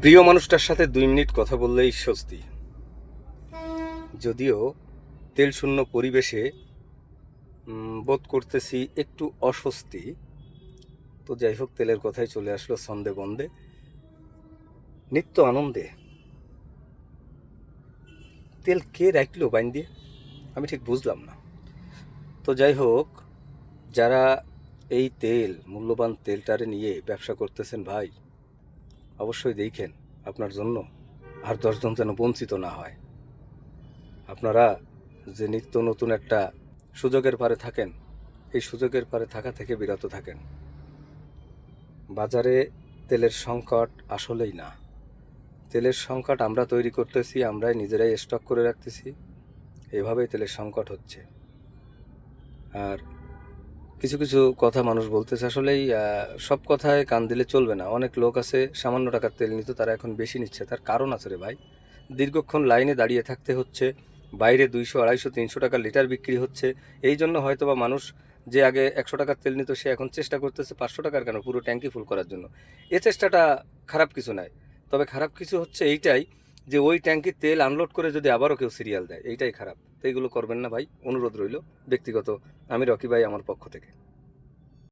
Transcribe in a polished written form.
প্রিয় মানুষটার সাথে 2 মিনিট কথা বললেই স্বস্তি। যদিও তেলশূন্য পরিবেশে বোধ করতেছি একটু অস্বস্তি। তো যাই হোক, তেলের কথাই চলে আসলো ছন্দে বন্দে, নিত্য আনন্দে। তেল কে রাখলো বাইন দিয়ে, আমি ঠিক বুঝলাম না। তো যাই হোক, যারা এই তেল, মূল্যবান তেলটারে নিয়ে ব্যবসা করতেছেন ভাই, অবশ্যই দেখেন আপনার জন্য আর 10 জন যেন বঞ্চিত না হয়। আপনারা যে নিত্য নতুন একটা সুযোগের পারে থাকেন, এই সুযোগের পারে থাকা থেকে বিরত থাকেন। বাজারে তেলের সংকট আসলেই না, তেলের সংকট আমরা তৈরি করতেছি, আমরাই নিজেরাই স্টক করে রাখতেছি, এভাবেই তেলের সংকট হচ্ছে। আর কিছু কিছু কথা মানুষ বলতেছে, আসলেই সব কথায় কান দিলে চলবে না। অনেক লোক আছে সামান্য টাকার তেল নিত, তারা এখন বেশি নিচ্ছে। তার কারণ আছে রে ভাই, দীর্ঘক্ষণ লাইনে দাঁড়িয়ে থাকতে হচ্ছে, বাইরে 200, 250, 300 টাকা লিটার বিক্রি হচ্ছে। এই জন্য হয়তো বা মানুষ, যে আগে 100 টাকার তেল নিত, সে এখন চেষ্টা করতেছে 500 টাকার কেন, পুরো ট্যাঙ্কি ফুল করার জন্য। এ চেষ্টাটা খারাপ কিছু নয়, তবে খারাপ কিছু হচ্ছে এইটাই যে ওই ট্যাঙ্কির তেল আনলোড করে যদি আবারও কেউ সিরিয়াল দেয়, এইটাই খারাপ। তো এইগুলো করবেন না ভাই, অনুরোধ রইল ব্যক্তিগত। আমি রকি ভাই, আমার পক্ষ থেকে।